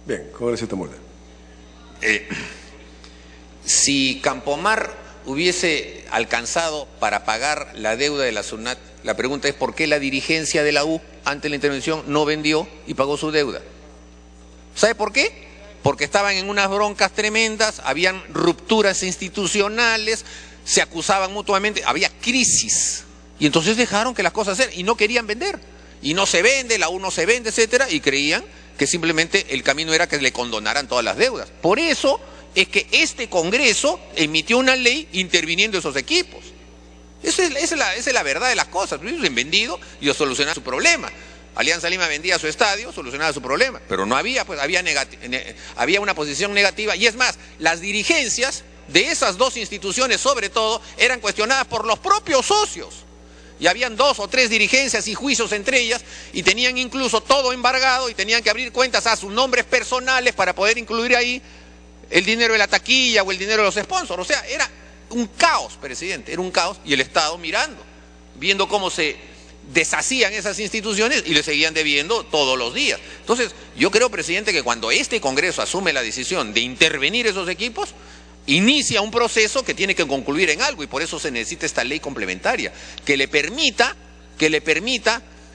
Bien, congresista Mulder. Si Campomar hubiese alcanzado para pagar la deuda de la SUNAT, la pregunta es ¿por qué la dirigencia de la U ante la intervención no vendió y pagó su deuda? ¿Sabe por qué? Porque estaban en unas broncas tremendas, habían rupturas institucionales, se acusaban mutuamente, había crisis. Y entonces dejaron que las cosas sean y no querían vender. Y no se vende, la U no se vende, etcétera, y creían que simplemente el camino era que le condonaran todas las deudas. Por eso es que este Congreso emitió una ley interviniendo esos equipos. Esa es la verdad de las cosas. Ellos han vendido y solucionaron su problema. Alianza Lima vendía su estadio, solucionaba su problema, pero no había, pues había una posición negativa. Y es más, las dirigencias de esas dos instituciones, sobre todo, eran cuestionadas por los propios socios. Y habían 2 o 3 dirigencias y juicios entre ellas, y tenían incluso todo embargado y tenían que abrir cuentas a sus nombres personales para poder incluir ahí el dinero de la taquilla o el dinero de los sponsors. O sea, era un caos, presidente, era un caos, y el Estado viendo cómo se deshacían esas instituciones y le seguían debiendo todos los días. Entonces, yo creo, presidente, que cuando este Congreso asume la decisión de intervenir esos equipos, inicia un proceso que tiene que concluir en algo, y por eso se necesita esta ley complementaria, que le permita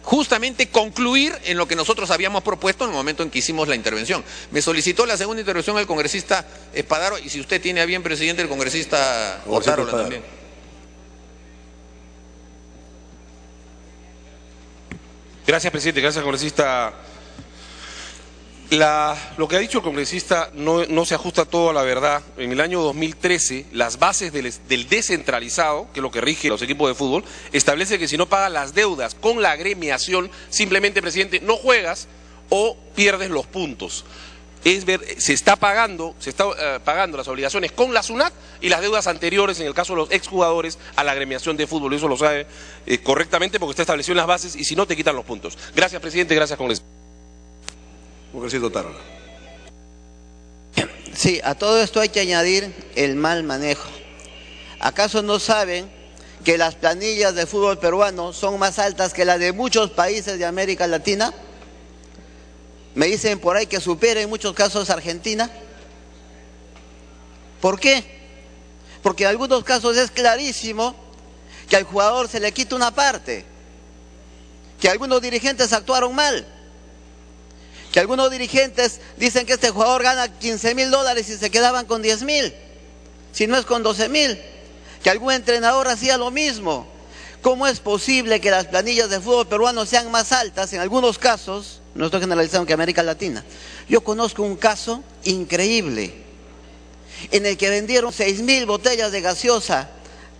justamente concluir en lo que nosotros habíamos propuesto en el momento en que hicimos la intervención. Me solicitó la segunda intervención el congresista Espadaro, y si usted tiene a bien, presidente, el congresista Otárola también. Gracias, presidente. Gracias, congresista Lo que ha dicho el congresista no se ajusta todo a la verdad. En el año 2013, las bases del descentralizado, que es lo que rige los equipos de fútbol, establece que si no pagas las deudas con la agremiación, simplemente, presidente, no juegas o pierdes los puntos. Se está pagando las obligaciones con la SUNAT y las deudas anteriores, en el caso de los exjugadores, a la agremiación de fútbol. Eso lo sabe correctamente porque está establecido en las bases y si no te quitan los puntos. Gracias, presidente, gracias, congresista. Congresista Otárola. Sí, a todo esto hay que añadir el mal manejo. ¿Acaso no saben que las planillas de fútbol peruano son más altas que las de muchos países de América Latina? Me dicen por ahí que supera en muchos casos a Argentina. ¿Por qué? Porque en algunos casos es clarísimo que al jugador se le quita una parte, que algunos dirigentes actuaron mal, que algunos dirigentes dicen que este jugador gana $15.000 y se quedaban con 10.000, si no es con 12.000, que algún entrenador hacía lo mismo. ¿Cómo es posible que las planillas de fútbol peruano sean más altas en algunos casos? No estoy generalizando, que América Latina. Yo conozco un caso increíble en el que vendieron 6.000 botellas de gaseosa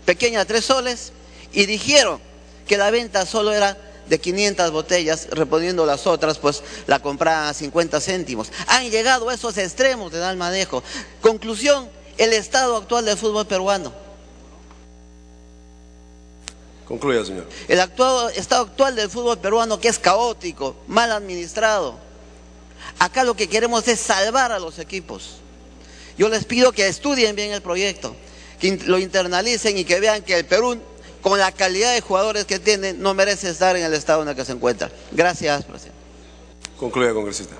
pequeña 3 soles y dijeron que la venta solo era de 500 botellas, reponiendo las otras, pues la compraban a 50 céntimos. Han llegado a esos extremos de mal manejo. Conclusión, el estado actual del fútbol peruano. Concluya, señor. El estado actual del fútbol peruano, que es caótico, mal administrado. Acá lo que queremos es salvar a los equipos. Yo les pido que estudien bien el proyecto, que lo internalicen y que vean que el Perú, con la calidad de jugadores que tiene, no merece estar en el estado en el que se encuentra. Gracias, presidente. Concluya, congresista.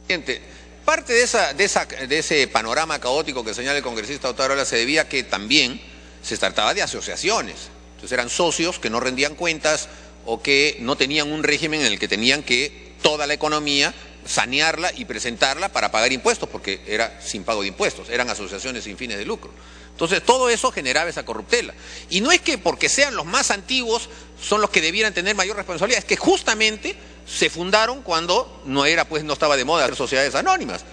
Presidente, parte de ese panorama caótico que señala el congresista Otárola se debía a que también se trataba de asociaciones. Entonces eran socios que no rendían cuentas o que no tenían un régimen en el que tenían que toda la economía sanearla y presentarla para pagar impuestos, porque era sin pago de impuestos, eran asociaciones sin fines de lucro. Entonces todo eso generaba esa corruptela. Y no es que porque sean los más antiguos son los que debieran tener mayor responsabilidad, es que justamente se fundaron cuando no estaba de moda hacer sociedades anónimas.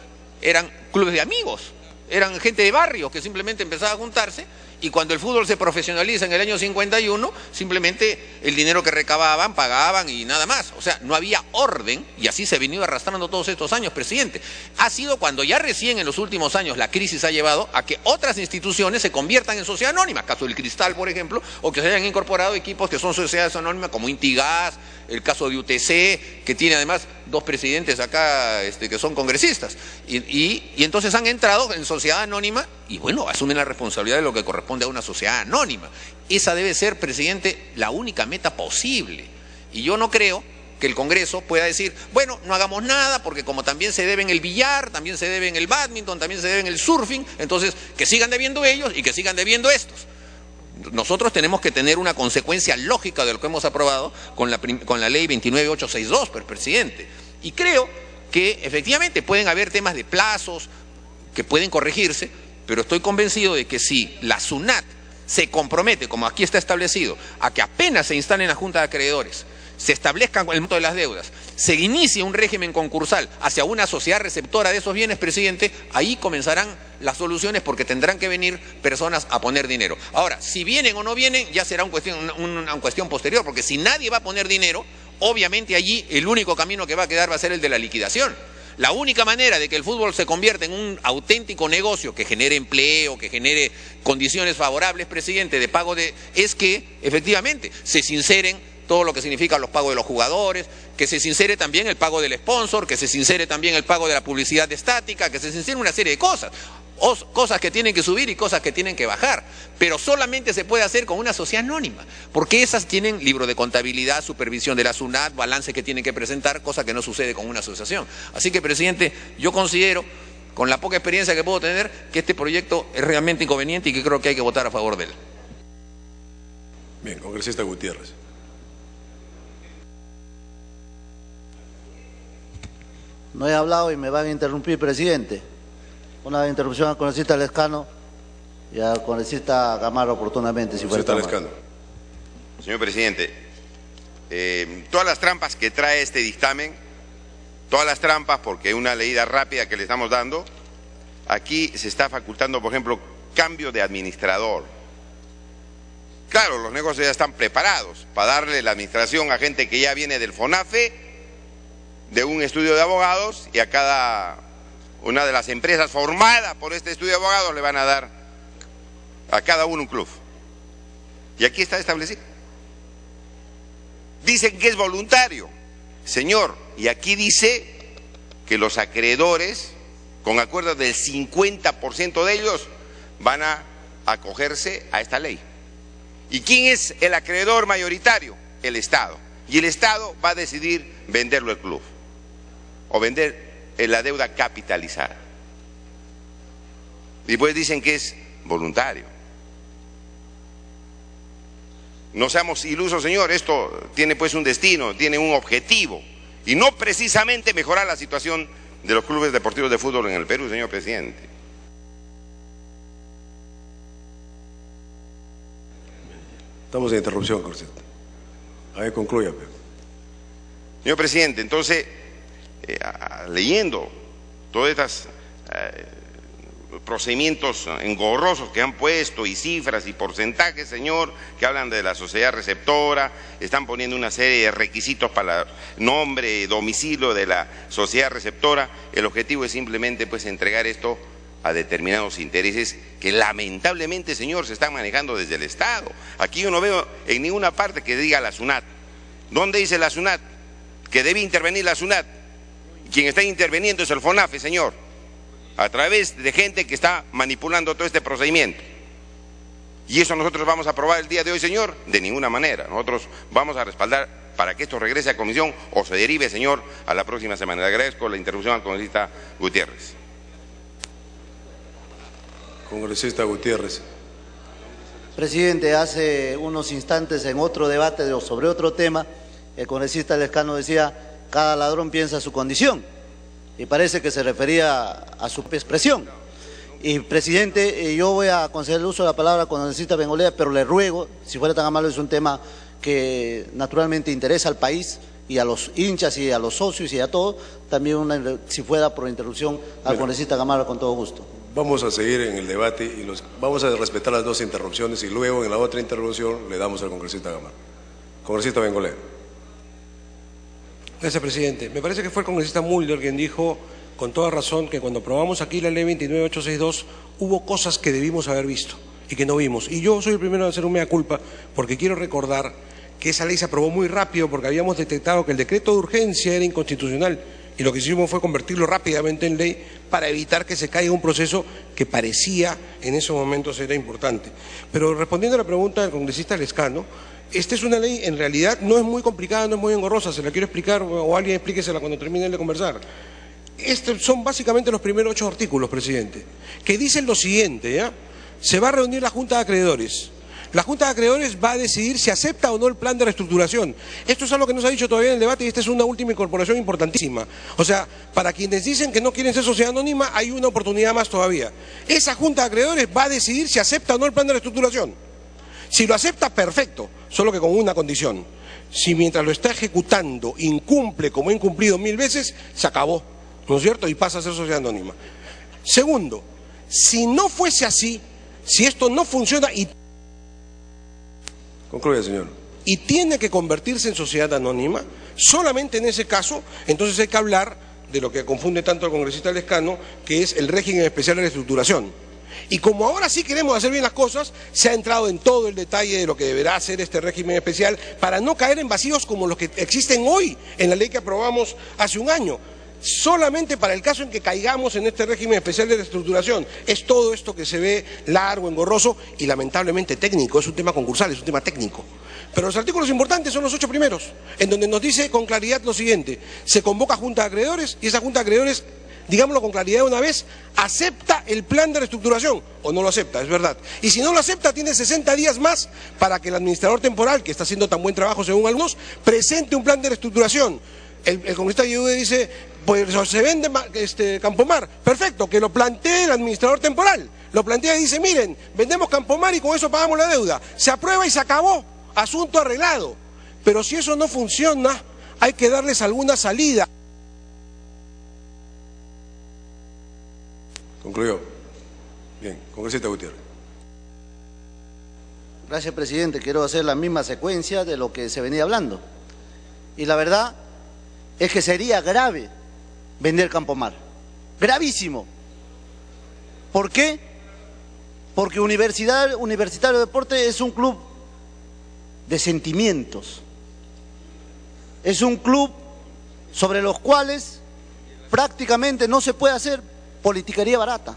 Eran clubes de amigos, eran gente de barrio que simplemente empezaba a juntarse. Y cuando el fútbol se profesionaliza en el año 51, simplemente el dinero que recababan, pagaban y nada más. O sea, no había orden, y así se ha venido arrastrando todos estos años, presidente. Ha sido cuando ya recién en los últimos años la crisis ha llevado a que otras instituciones se conviertan en sociedad anónima, caso del Cristal, por ejemplo, o que se hayan incorporado equipos que son sociedades anónimas como Intigas, el caso de UTC, que tiene además 2 presidentes acá que son congresistas. Y entonces han entrado en sociedad anónima y bueno, asumen la responsabilidad de lo que corresponde a una sociedad anónima. Esa debe ser, presidente, la única meta posible. Y yo no creo que el Congreso pueda decir, bueno, no hagamos nada porque como también se debe en el billar, también se debe en el bádminton, también se debe en el surfing, entonces que sigan debiendo ellos y que sigan debiendo estos. Nosotros tenemos que tener una consecuencia lógica de lo que hemos aprobado con la ley 29862, presidente. Y creo que efectivamente pueden haber temas de plazos que pueden corregirse, pero estoy convencido de que si la SUNAT se compromete, como aquí está establecido, a que apenas se instale en la Junta de Acreedores, se establezcan el monto de las deudas, se inicie un régimen concursal hacia una sociedad receptora de esos bienes, presidente, ahí comenzarán las soluciones porque tendrán que venir personas a poner dinero. Ahora, si vienen o no vienen, ya será una cuestión posterior, porque si nadie va a poner dinero, obviamente allí el único camino que va a quedar va a ser el de la liquidación. La única manera de que el fútbol se convierta en un auténtico negocio que genere empleo, que genere condiciones favorables, presidente, de pago es que efectivamente se sinceren todo lo que significa los pagos de los jugadores, que se sincere también el pago del sponsor, que se sincere también el pago de la publicidad estática, que se sincere una serie de cosas. Cosas que tienen que subir y cosas que tienen que bajar, pero solamente se puede hacer con una sociedad anónima, porque esas tienen libro de contabilidad, supervisión de la SUNAT, balance que tienen que presentar, cosa que no sucede con una asociación. Así que, presidente, yo considero, con la poca experiencia que puedo tener, que este proyecto es realmente inconveniente y que creo que hay que votar a favor de él. Bien, congresista Gutiérrez. No he hablado y me van a interrumpir, presidente. Una interrupción al congresista Lescano y al congresista Gamarra oportunamente. Si fuera Lescano. Señor presidente, todas las trampas que trae este dictamen, todas las trampas, porque una leída rápida que le estamos dando, aquí se está facultando, por ejemplo, cambio de administrador. Claro, los negocios ya están preparados para darle la administración a gente que ya viene del FONAFE, de un estudio de abogados, y a cada una de las empresas formadas por este estudio de abogados le van a dar a cada uno un club. Y aquí está establecido. Dicen que es voluntario. Señor, y aquí dice que los acreedores, con acuerdo del 50% de ellos, van a acogerse a esta ley. ¿Y quién es el acreedor mayoritario? El Estado. Y el Estado va a decidir venderlo al club o vender la deuda capitalizada. Y pues dicen que es voluntario. No seamos ilusos, señor, esto tiene pues un destino, tiene un objetivo, y no precisamente mejorar la situación de los clubes deportivos de fútbol en el Perú, señor presidente. Estamos en interrupción, Corset. A ver, concluya. Señor presidente, entonces, leyendo todas estas procedimientos engorrosos que han puesto, y cifras y porcentajes, señor, que hablan de la sociedad receptora, están poniendo una serie de requisitos para el nombre, domicilio de la sociedad receptora. El objetivo es simplemente pues entregar esto a determinados intereses que lamentablemente, señor, se están manejando desde el Estado. Aquí yo no veo en ninguna parte que diga la SUNAT. ¿Dónde dice la SUNAT? Que debe intervenir la SUNAT. Quien está interviniendo es el FONAFE, señor, a través de gente que está manipulando todo este procedimiento. ¿Y eso nosotros vamos a aprobar el día de hoy, señor? De ninguna manera. Nosotros vamos a respaldar para que esto regrese a comisión o se derive, señor, a la próxima semana. Le agradezco la interrupción al congresista Gutiérrez. Congresista Gutiérrez. Presidente, hace unos instantes en otro debate sobre otro tema, el congresista Lescano decía, cada ladrón piensa su condición, y parece que se refería a su expresión. Y presidente, yo voy a conceder el uso de la palabra al congresista Bengolea, pero le ruego, si fuera tan amable, es un tema que naturalmente interesa al país y a los hinchas y a los socios y a todos, también si fuera por interrupción al congresista Gamarra, con todo gusto. Vamos a seguir en el debate y vamos a respetar las dos interrupciones, y luego en la otra interrupción le damos al congresista Gamarra. Congresista Bengolea. Gracias, presidente. Me parece que fue el congresista Mulder quien dijo con toda razón que cuando aprobamos aquí la ley 29862 hubo cosas que debimos haber visto y que no vimos. Y yo soy el primero en hacer un mea culpa, porque quiero recordar que esa ley se aprobó muy rápido porque habíamos detectado que el decreto de urgencia era inconstitucional, y lo que hicimos fue convertirlo rápidamente en ley para evitar que se caiga un proceso que parecía en esos momentos era importante. Pero respondiendo a la pregunta del congresista Lescano, esta es una ley, en realidad no es muy complicada, no es muy engorrosa, se la quiero explicar, o alguien explíquesela cuando terminen de conversar. Estos son básicamente los primeros 8 artículos, presidente, que dicen lo siguiente, ¿ya? Se va a reunir la Junta de Acreedores. La Junta de Acreedores va a decidir si acepta o no el plan de reestructuración. Esto es algo que no se ha dicho todavía en el debate, y esta es una última incorporación importantísima. O sea, para quienes dicen que no quieren ser sociedad anónima, hay una oportunidad más todavía. Esa Junta de Acreedores va a decidir si acepta o no el plan de reestructuración. Si lo acepta, perfecto, solo que con una condición. Si mientras lo está ejecutando incumple como ha incumplido 1000 veces, se acabó, ¿no es cierto? Y pasa a ser sociedad anónima. Segundo, si no fuese así, si esto no funciona y... Concluye, señor. Y tiene que convertirse en sociedad anónima, solamente en ese caso, entonces hay que hablar de lo que confunde tanto al congresista Lescano, que es el régimen especial de reestructuración. Y como ahora sí queremos hacer bien las cosas, se ha entrado en todo el detalle de lo que deberá hacer este régimen especial para no caer en vacíos como los que existen hoy en la ley que aprobamos hace un año. Solamente para el caso en que caigamos en este régimen especial de reestructuración. Es todo esto que se ve largo, engorroso y lamentablemente técnico. Es un tema concursal, es un tema técnico. Pero los artículos importantes son los 8 primeros, en donde nos dice con claridad lo siguiente: se convoca Junta de Acreedores y esa Junta de Acreedores, digámoslo con claridad de una vez, acepta el plan de reestructuración o no lo acepta, es verdad. Y si no lo acepta, tiene 60 días más para que el administrador temporal, que está haciendo tan buen trabajo según algunos, presente un plan de reestructuración. El congresista Yehude dice, pues se vende Campomar, perfecto, que lo plantee el administrador temporal. Lo plantea y dice, miren, vendemos Campomar y con eso pagamos la deuda. Se aprueba y se acabó, asunto arreglado. Pero si eso no funciona, hay que darles alguna salida. Concluyó. Bien, congresista Gutiérrez. Gracias, presidente. Quiero hacer la misma secuencia de lo que se venía hablando. Y la verdad es que sería grave vender Campomar. Gravísimo. ¿Por qué? Porque Universitario de Deporte es un club de sentimientos. Es un club sobre los cuales prácticamente no se puede hacer politiquería barata,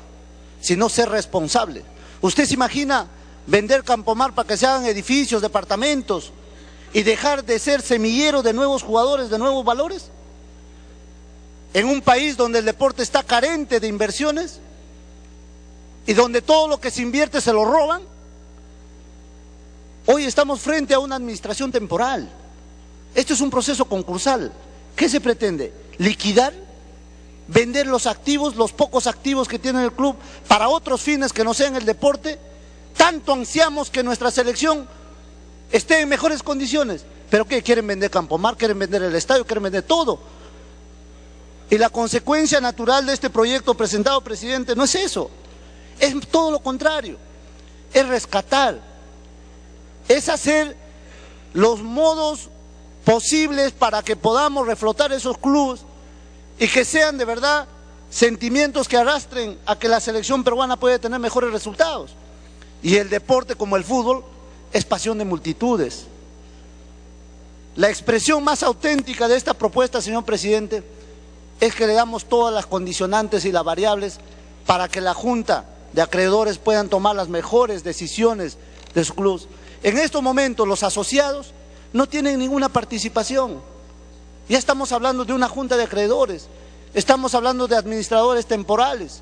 sino ser responsable. ¿Usted se imagina vender Campomar para que se hagan edificios, departamentos y dejar de ser semillero de nuevos jugadores, de nuevos valores? En un país donde el deporte está carente de inversiones y donde todo lo que se invierte se lo roban. Hoy estamos frente a una administración temporal. Esto es un proceso concursal. ¿Qué se pretende? ¿Liquidar? ¿Vender los activos, los pocos activos que tiene el club para otros fines que no sean el deporte? Tanto ansiamos que nuestra selección esté en mejores condiciones. ¿Pero qué? ¿Quieren vender Campomar? ¿Quieren vender el estadio? ¿Quieren vender todo? Y la consecuencia natural de este proyecto presentado, presidente, no es eso. Es todo lo contrario. Es rescatar. Es hacer los modos posibles para que podamos reflotar esos clubes y que sean de verdad sentimientos que arrastren a que la selección peruana pueda tener mejores resultados. Y el deporte, como el fútbol, es pasión de multitudes. La expresión más auténtica de esta propuesta, señor presidente, es que le damos todas las condicionantes y las variables para que la Junta de Acreedores puedan tomar las mejores decisiones de sus clubes. En estos momentos los asociados no tienen ninguna participación. Ya estamos hablando de una Junta de Acreedores, estamos hablando de administradores temporales.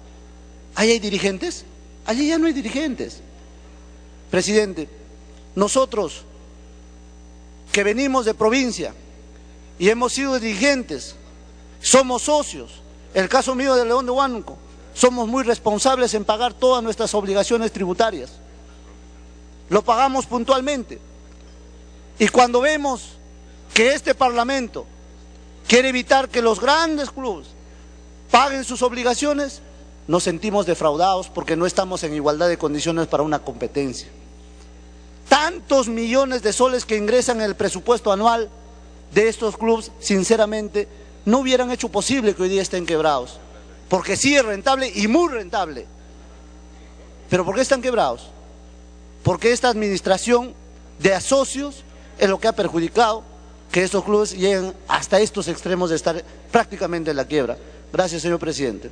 ¿Ahí hay dirigentes? Allí ya no hay dirigentes. Presidente, nosotros que venimos de provincia y hemos sido dirigentes, somos socios, el caso mío de León de Huánuco, somos muy responsables en pagar todas nuestras obligaciones tributarias. Lo pagamos puntualmente. Y cuando vemos que este Parlamento quiere evitar que los grandes clubes paguen sus obligaciones, nos sentimos defraudados porque no estamos en igualdad de condiciones para una competencia. Tantos millones de soles que ingresan en el presupuesto anual de estos clubes, sinceramente, no hubieran hecho posible que hoy día estén quebrados. Porque sí es rentable y muy rentable. ¿Pero por qué están quebrados? Porque esta administración de asocios es lo que ha perjudicado que estos clubes lleguen hasta estos extremos de estar prácticamente en la quiebra. Gracias, señor presidente.